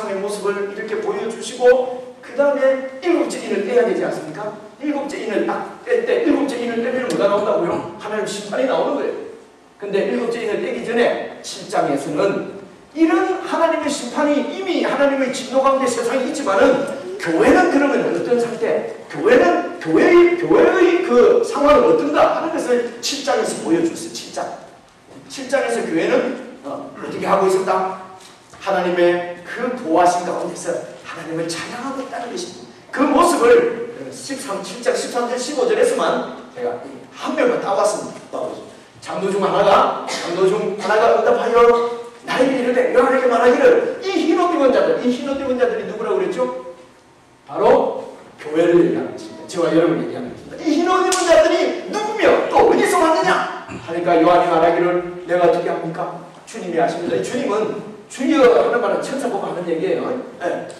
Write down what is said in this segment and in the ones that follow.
세상의 모습을 이렇게 보여주시고 그 다음에 일곱째 인을 떼야 되지 않습니까? 일곱째 인을 딱 뗄 때 일곱째 인을 떼면 뭐가 나온다고요? 하나님 심판이 나오는 거예요. 근데 일곱째 인을 떼기 전에 7장에서는 이런 하나님의 심판이 이미 하나님의 진노 가운데 세상에 있지만은 교회는 그러면 어떤 상태? 교회의 그 상황은 어떤가 하는 것을 7장에서 보여줬어요. 7장에서 교회는 어떻게 하고 있었다? 하나님의 그 보호하신 가운데서 하나님을 찬양하고 있다는 것입니다. 그 모습을 7장 13절 15절에서만 제가 한 명만 따왔습니다. 장로 중 하나가 응답하여 나에게 이르되 요한에게 말하기를 이 흰옷 입은 자들이 누구라고 그랬죠? 바로 교회를 얘기하는 것입니다. 저와 여러분을 얘기하는 것입니다. 이 흰옷 입은 자들이 누구며 또 어디서 왔느냐 하니까 요한이 말하기를 내가 어떻게 합니까? 주님이 아십니다. 이 주님은 주여 하는 말은 천사 보고 하는 얘기예요.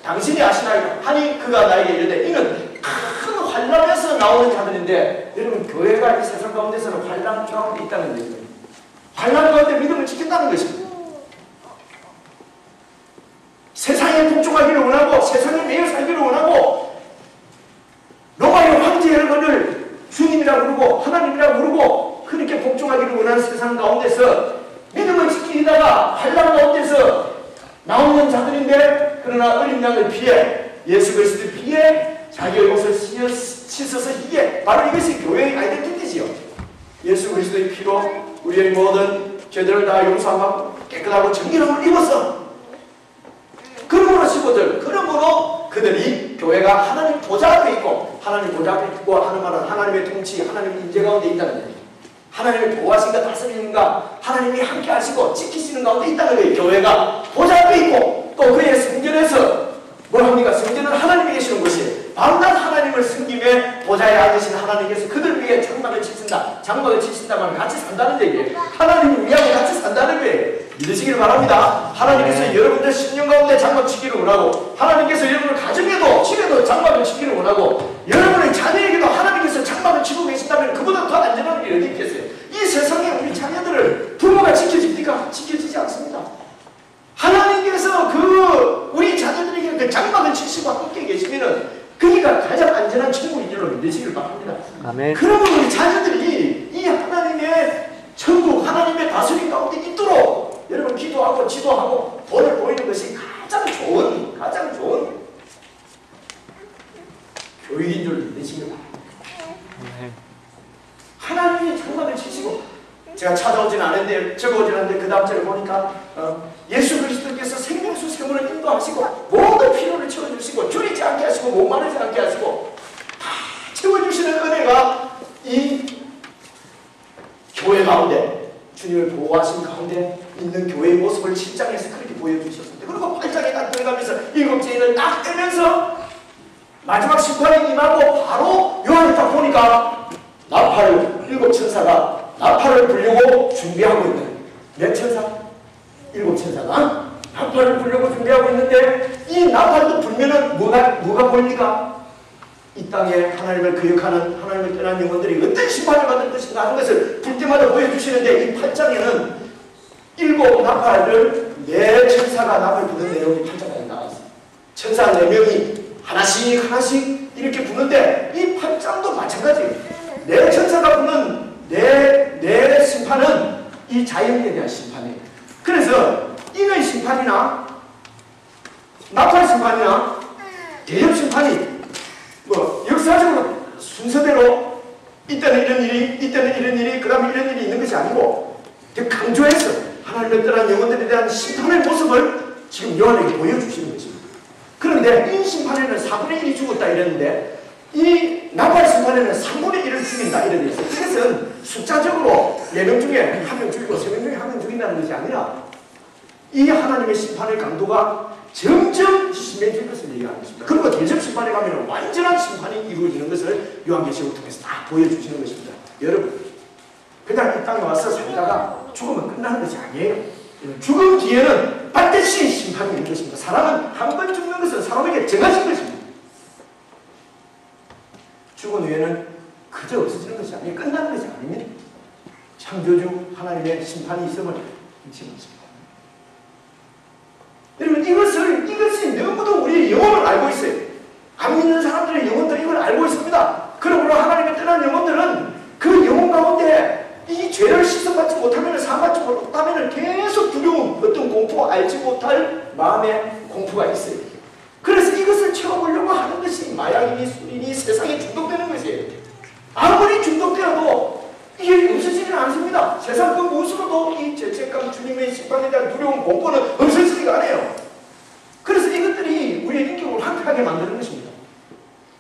당신이 아시나이다 하니 그가 나에게 이르되 이는 큰 환란에서 나오는 자들인데 여러분 교회가 이 세상 가운데서는 환란 가운데 있다는 얘기예요. 환란 가운데 믿음을 지킨다는 것입니다. 세상에 복종하기를 원하고 세상에 매여 살기를 원하고 로마의 황제 혈관을 주님이라고 부르고 하나님이라고 부르고 그렇게 복종하기를 원하는 세상 가운데서 믿음을 지키다가 환난 가운데서 나오는 자들인데 그러나 어린 양을 피해 예수 그리스도의 피해 자기의 옷을 씻어서 희게 바로 이것이 교회의 아이덴티티지요. 예수 그리스도의 피로 우리의 모든 죄들을 다 용서하고 깨끗하고 정결함을 입었어. 그러므로 15절 그러므로 그들이 교회가 하나님 보좌 앞에 있고 하나님 보좌 앞에 있고 하는 말은 하나님의 통치 하나님의 인재 가운데 있다는 거예요. 하나님의 보호하신가 다스리는가 하나님이 함께 하시고 지키시는 가운데 있다는 거예요. 교회가 보좌 앞에 있고 또 그의 성전에서 뭘 합니까? 성전은 하나님이 계시는 곳이 밤낮 하나님을 섬김에 보좌에 앉으신 하나님께서 그들 위해 장막을 치신다. 장막을 치신다면 같이 산다는 얘기예요. 하나님을 위하고 같이 산다는 거예요. 믿으시기를 바랍니다. 하나님께서 여러분들 10년 가운데 장막 치기를 원하고 하나님께서 여러분을 가정에도 집에도 장막을 치기를 원하고 여러분의 자녀에게도 하나님께서 장막을 치고 계신다면 그보다 더 안전한 일이 어디 있겠어요? 이 세상에 우리 자녀들을 부모가 지켜집니까? 지켜지지 않습니다. 하나님께서 우리 자녀들에게 그 장막을 치시고 함께 계시면은 그니까 가장 안전한 친구인 줄로 믿으시길 바랍니다. 아멘. 그러면 우리 자녀들이 이 하나님의 천국, 하나님의 다스림 가운데 있도록 여러분 기도하고 지도하고 본을 보이는 것이 가장 좋은 교육인 줄 믿으시길 바랍니다. 하나님이 장막을 치시고 제가 찾아오진 않은데 적어오진 않는데 그 다음 절에 보니까 예수 그리스도께서 생명수 세물을 인도하시고 모든 필요를 채워주시고 줄이지 않게 하시고 목마르지 않게 하시고 다 채워주시는 은혜가 이 교회 가운데 주님을 보호하신 가운데 있는 교회의 모습을 7장에서 그렇게 보여주셨습니다. 그리고 8장에 딱 들어가면서 7째 인을 딱 떼면서 마지막 심판이 임하고 바로 요한을 딱 보니까 나팔을 7천사가 나팔을 불려고 준비하고 있는 몇 천사? 7천사가 나팔을 불려고 준비하고 있는데 이 나팔도 불면은 뭐가 보입니까? 이 땅에 하나님을 거역하는 하나님을 떠난 영혼들이 어떤 심판을 받을 것인가 하는 것을 불 때마다 보여주시는데 이 8장에는 7 나팔을 4천사가 나팔 부는 내용이 8장에 나와 있어요. 천사 4명이 하나씩 이렇게 부는데 이 8장도 마찬가지예요. 4천사가 부는 내 심판은 이 자연에 대한 심판이에요. 그래서 인의 심판이나 나팔 심판이나 대접 심판이 역사적으로 순서대로 이때는 이런 일이 그 다음에 이런 일이 있는 것이 아니고 되게 강조해서 하나님을 떠난 영혼들에 대한 심판의 모습을 지금 요한에게 보여주시는 것입니다. 그런데 이 심판에는 4분의 1이 죽었다 이랬는데 이 나팔 심판에는 3분의 1을 죽인다 이래 되어 있어요. 이것은 숫자적으로 4명 중에 1명 죽이고 3명 중에 1명 죽인다는 것이 아니라 이 하나님의 심판의 강도가 점점 심해질 것을 얘기하는 것입니다. 그리고 대접 심판에 가면 완전한 심판이 이루어지는 것을 요한계시록을 통해서 다 보여주시는 것입니다. 여러분 그냥 이 땅에 와서 살다가 죽으면 끝나는 것이 아니에요. 죽음 뒤에는 반드시 심판이 있는 것입니다. 사람은 한 번 죽는 것은 사람에게 정하신 것입니다. 죽은 후에는 그저 없어지는 것이 아니에요. 끝나는 것이 아닙니다. 창조주 하나님의 심판이 있음을 인식합니다. 여러분 이것이 마음에 공포가 있어요. 그래서 이것을 채워보려고 하는 것이 마약이니 술이니 세상에 중독되는 것이에요. 아무리 중독되어도 이게 없어지지는 않습니다. 세상 그 무엇으로도 이 죄책감, 주님의 심판에 대한 두려움, 공포는 없어지지가 않아요. 그래서 이것들이 우리의 인격을 황폐하게 만드는 것입니다.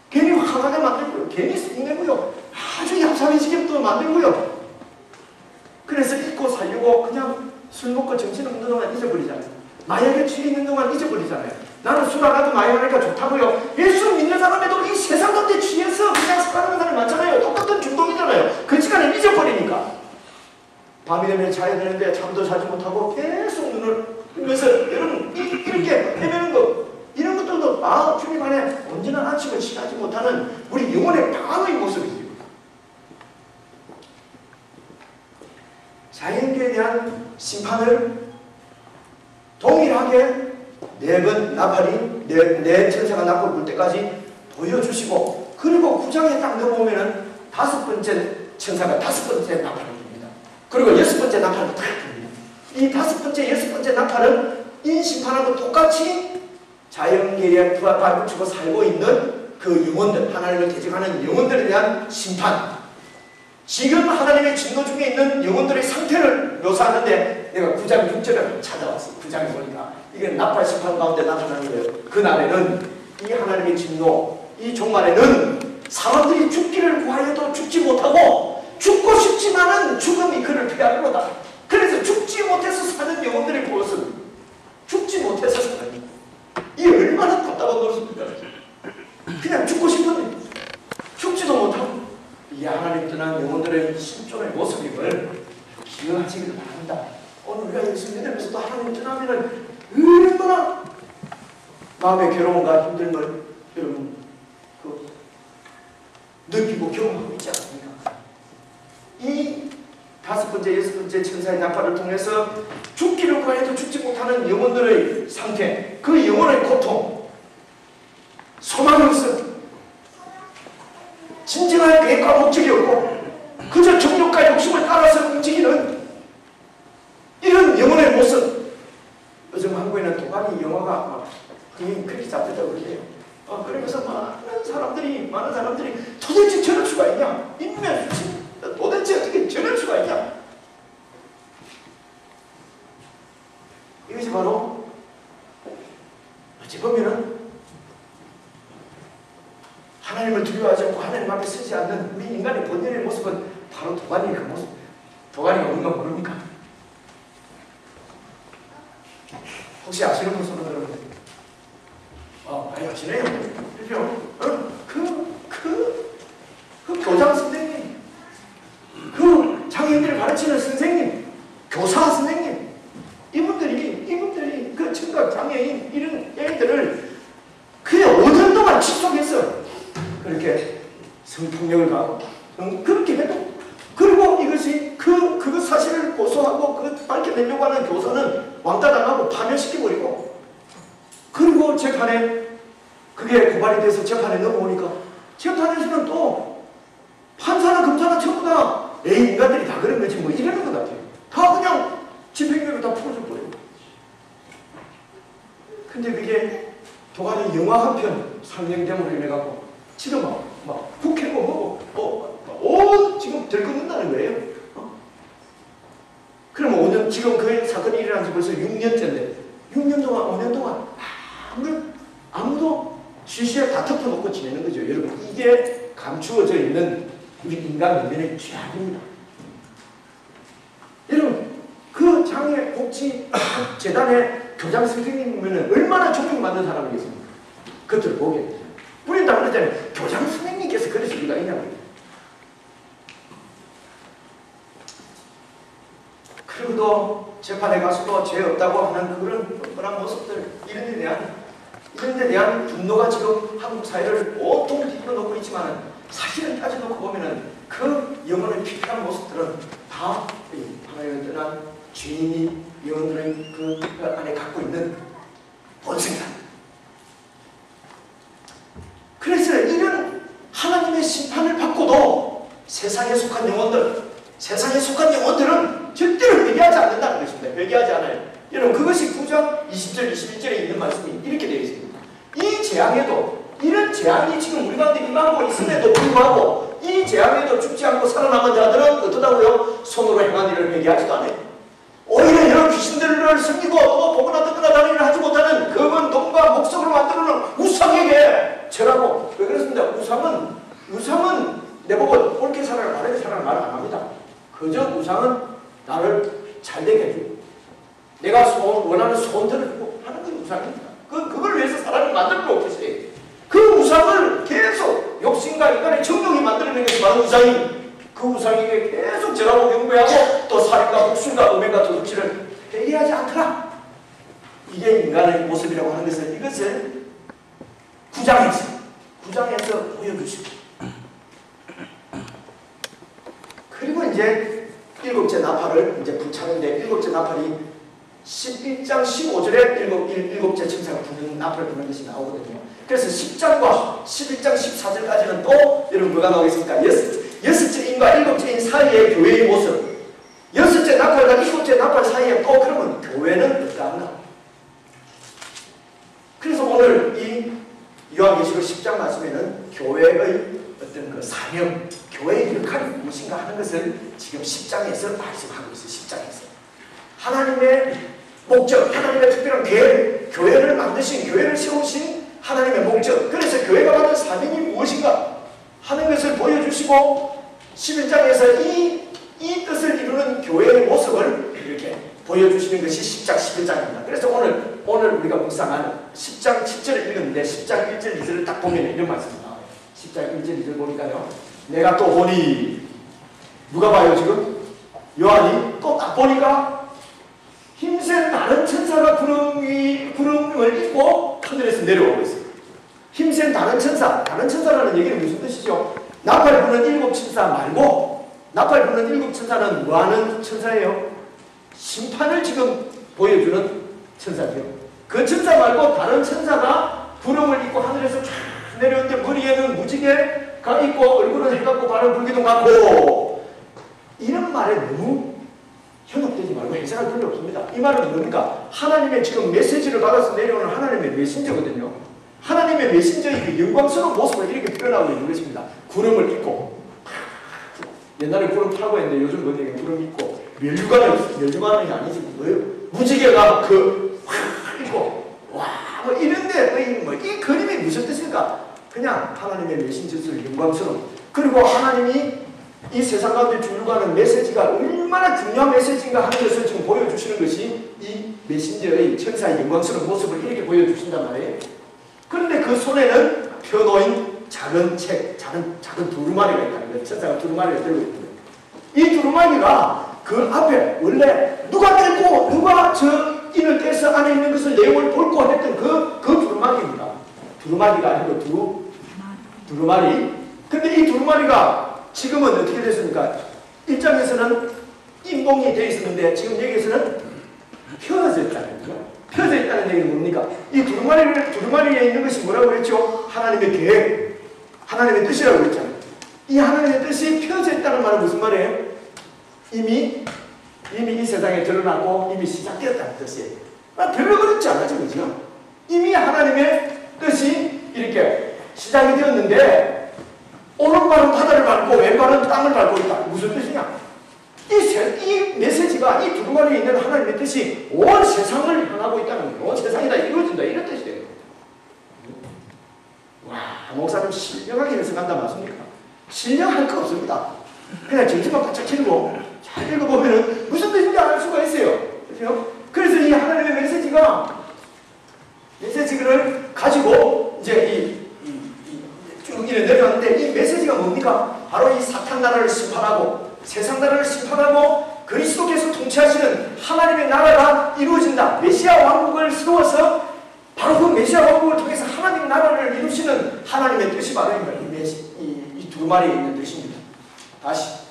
괜히 화나게 만들고요. 괜히 쑥내고요. 아주 얍삽해지게 만들고요. 그래서 잊고 살려고 그냥 술 먹고 정신 없는 동안 잊어버리잖아요. 마약에 취해 있는 동안 잊어버리잖아요. 나는 술 안 하고 마약하니까 좋다고요. 예수 믿는 사람에도 이 세상 가운데 취해서 그냥 살아가는 사람이 많잖아요. 똑같은 중독이잖아요. 그 시간에 잊어버리니까. 밤이 되면 자야 되는데 잠도 자지 못하고 계속 눈을 뜨면서 여러분 이렇게 헤매는 거, 이런 것들도 주님 안에 언제나 안식을 취하지 못하는 우리 영혼의 방의 모습이죠. 자연계에 대한 심판을 동일하게 네 번 나팔이 네 천사가 나팔 불 때까지 보여주시고, 그리고 9장에 딱 넘어오면은 5번째 천사가 5번째 나팔을 붑니다. 그리고 6번째 나팔을 딱 붑니다. 이 5번째, 6번째 나팔은 이 심판하고 똑같이 자연계에 발붙이고 살고 있는 그 영혼들, 하나님을 대적하는 영혼들에 대한 심판, 지금 하나님의 진노 중에 있는 영혼들의 상태를 묘사하는데, 내가 9장 6절을 찾아왔어요. 9장에 보니까 이게 나팔 심판 가운데 나타나는 거예요. 그날에는 이 하나님의 진노, 이 종말에는 사람들이 죽기를 구하여도 죽지 못하고 죽고 싶지만은 죽음이 그를 피하려다. 그래서 죽지 못해서 사는 영혼들의 모습, 죽지 못해서 사는, 이 얼마나 답답한 모습입니까? 그냥 죽고 싶은데 죽지도 못하고, 이 하나님 떠난 영혼들의 신존의 모습임을 기억하시길 바랍니다. 오늘 우리가 예수 믿으면서도 하나님 떠나면은 얼마나 마음의 괴로움과 힘듦을 여러분 느끼고 경험하고 있지 않습니까? 이 5번째, 6번째 천사의 나팔을 통해서 죽기를 구해도 죽지 못하는 영혼들의 상태, 그 영혼의 고통, 소망이 없음, 진정한 계획과 목적이 없고 그저 정욕과 욕심을 따라서 움직이는 이런 영혼의 모습. 요즘 한국에는 도가니 영화가 그렇게 잡혔다고 그래요. 그러면서 많은 사람들이 도대체 저럴 수가 있냐? 인면 도대체 어떻게 저럴 수가 있냐? 이것이 바로 어찌 보면은 하나님을 두려워하지 않고 하나님 앞에 서지 않는 우리 인간의 본연의 모습은 바로 도가니의 그 모습. 도가니가 뭔가 모릅니까? 혹시 아시는 분 손을 들어보세요. 많이 아시네요. 그죠? 그 교장 선생님, 그 장애인들을 가르치는 선생님, 교사 선생님, 이분들이 그 청각 장애인 이런 애들을 그냥 5년 동안 지속해서 그렇게 성폭력을 가하고 그렇게 해도, 그리고 이것이 그 사실을 고소하고 밝혀내려고 하는 교사는 왕따 당하고 파면시켜버리고, 그리고 재판에 그게 고발이 돼서 재판에 넘어오니까 재판에서는 또 판사나 검사나 전부 다 인간들이 다 그런 거지 뭐 이러는 것 같아요. 다 그냥 집행유예로 다 풀어줘 버려요. 근데 그게 도가니 영화 한 편 상영됨으로 인해갖고 지금 막 국회고 뭐고 지금 들끓는다는 거예요. 그러면 5년, 지금 그 사건이 일어난 지 벌써 6년째인데 6년 동안 5년 동안 아무도 시시에 다 덮어놓고 지내는 거죠. 여러분, 이게 감추어져 있는 우리 인간 면면의 죄악입니다. 여러분, 그 장애복지재단의 교장 선생님이면 얼마나 존경받는 사람이겠습니까? 그것들을 보게 되죠. 우리는 다 그러잖아요. 교장 선생님께서 그러실 리가 있냐고요. 그리고도 재판에 가서도 죄 없다고 하는 그런 뻔뻔한 모습들, 이런 데 대한 분노가 지금 한국 사회를 온통 뒤집어 놓고 있지만, 사실은 따져놓고 보면은 그 영혼의 피폐한 모습들은 다 하나님을 떠난 죄인이 영혼들의 그 안에 갖고 있는 본성이다. 그래서 이런 하나님의 심판을 받고도 세상에 속한 영혼들은 절대로 회개하지 않는다는 것입니다. 회개하지 않아요. 여러분, 그것이 19장 20절 21절에 있는 말씀이 이렇게 되어 있습니다. 이 재앙에도, 이런 재앙이 지금 우리 가운데 임하고 있음에도 불구하고 이 재앙에도 죽지 않고 살아남은 자들은 어떠다고요? 손으로 행한 일을 회개하지도 않아요. 오히려 이런 귀신들을 섬기고 또 보거나 듣거나 다른 일을 하지 못하는 검은 돈과 목석을 만들어놓은 우상에게 절하고. 왜 그렇습니까? 우상은 내보고 옳게 살아라 바르게 살아라 말 안 합니다. 그저 우상은 나를 잘되게 해주고 내가 원하는 소원들을 주고 하는 게 우상입니다. 그걸 위해서 사람을 만들어 놓겠어요. 그 우상을 계속 욕심과 인간의 정욕이 만들어낸 것이 바로 우상이, 그 우상에게 계속 절하고 경배하고 또 살인과 복술과 음행과 도둑질을 회개하지 않더라. 이게 인간의 모습이라고 하는 것을, 이것을 구장에서 보여주시고, 그리고 이제 일곱째 나팔을 이제 불차는데, 일곱째 나팔이 11장 15절에 일곱째 천사가 부는 나팔을 부는 것이 나오거든요. 그래서 10장과 11장 14절까지는 또 여러분 뭐가 나오겠습니까? 여섯째 인과 일곱째 인 사이의 교회의 모습, 여섯째 나팔과 일곱째 나팔 사이에 또 그러면 교회는 어떠한가? 그래서 오늘 이 요한계시록 10장 말씀에는 교회의 어떤 그 사명, 교회의 역할이 무엇인가 하는 것을 지금 10장에서 말씀하고 있어요. 10장에서 하나님의 목적, 하나님의 특별한 계획, 교회를 만드신, 교회를 세우신 하나님의 목적, 그래서 교회가 받은 사명이 무엇인가 하는 것을 보여주시고, 11장에서 이 뜻을 이루는 교회의 모습을 이렇게 보여주시는 것이 10장, 11장입니다. 그래서 오늘 우리가 묵상하는 10장 7절을 읽었는데 10장 1절, 2절을 딱 보면 이런 말씀이 나와요. 10장 1절, 2절 보니까요. 내가 또 보니, 누가 봐요 지금? 요한이 또 딱 보니까 힘센 다른 천사가 구름을 입고 하늘에서 내려오고 있어요. 힘센 다른 천사라는 얘기는 무슨 뜻이죠? 나팔 부는 일곱 천사 말고, 나팔 부는 일곱 천사는 뭐하는 천사예요? 심판을 지금 보여주는 천사죠. 그 천사 말고 다른 천사가 구름을 입고 하늘에서 쫙 내려오는데 머리에는 무지개가 있고 얼굴은 해갖고 발은 불기둥 같고, 이런 말에 너무 현혹되지 말고 해석할 필요 없습니다. 이 말은 뭡니까? 하나님의 지금 메시지를 받아서 내려오는 하나님의 메신저거든요. 하나님의 메신저의 그 영광스러운 모습을 이렇게 표현하고 있는 것입니다. 구름을 입고, 옛날에 구름 타고 했는데 요즘 뭐냐, 구름 입고 멸류관이 아니지 뭐예요? 무지개가 확 입고 와 뭐 이런데 이 그림이 무슨 뜻입니까? 그냥 하나님의 메신저를 영광스러운, 그리고 하나님이 이 세상 가운데 주려고 하는 메시지가 얼마나 중요한 메시지인가 하는 것을 지금 보여주시는 것이 이 메신저의 천사의 영광스러운 모습을 이렇게 보여주신단 말이에요. 그런데 그 손에는 펴놓인 작은 두루마리가 있다는 거예요. 천사가 두루마리를 들고 있는 거예요. 이 두루마리가 그 앞에 원래 누가 떼고 누가 저 인을 떼서 안에 있는 것을 내용을 볼고 했던 그 두루마리입니다. 두루마리가 아니고 두루마리. 근데 이 두루마리가 지금은 어떻게 됐습니까? 1장에서는 인봉이 되어 있었는데 지금 여기에서는 펴져 있다는 거죠. 펴져 있다는 얘기는 뭡니까? 이 두루마리에 있는 것이 뭐라고 그랬죠? 하나님의 계획, 하나님의 뜻이라고 그랬잖아요. 이 하나님의 뜻이 펴져 있다는 말은 무슨 말이에요? 이미 이 세상에 드러나고 이미 시작되었다는 뜻이에요. 별로 그렇지 않아죠, 그죠? 이미 하나님의 뜻이 이렇게 시작이 되었는데 오른발은 바다를 밟고 왼발은 땅을 밟고 있다. 무슨 뜻이냐? 이 메시지가 이 두루마리에 있는 하나님의 뜻이 온 세상을 향하고 있다는 거예요. 온 세상이 다 이루어진다, 이런 뜻이에요. 와, 목사님 신령하게 해석한다 맞습니까? 신령할 거 없습니다. 그냥 정신만 바짝 차리고 잘 읽어보면 무슨 뜻인지 알 수가 있어요. 그렇죠? 그래서 이 하나님의 메시지를 가지고 이제 쭉 이래 내려왔는데, 이 메시지가 뭡니까? 바로 이 사탄 나라를 심판하고 세상 나라를 심판하고 그리스도께서 통치하시는 하나님의 나라가 이루어진다. 메시아 왕국을 세워서 바로 그 메시아 왕국을 통해서 하나님 나라를 이루시는 하나님의 뜻이 바로 이 두루마리에 있는 뜻입니다. 다시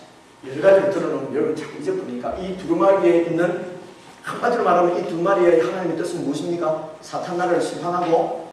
여러 가지를 들어놓으면 여러분 자꾸 잊어버리니까, 이 두루마리에 있는, 한마디로 말하면 이 두루마리의 하나님의 뜻은 무엇입니까? 사탄 나라를 심판하고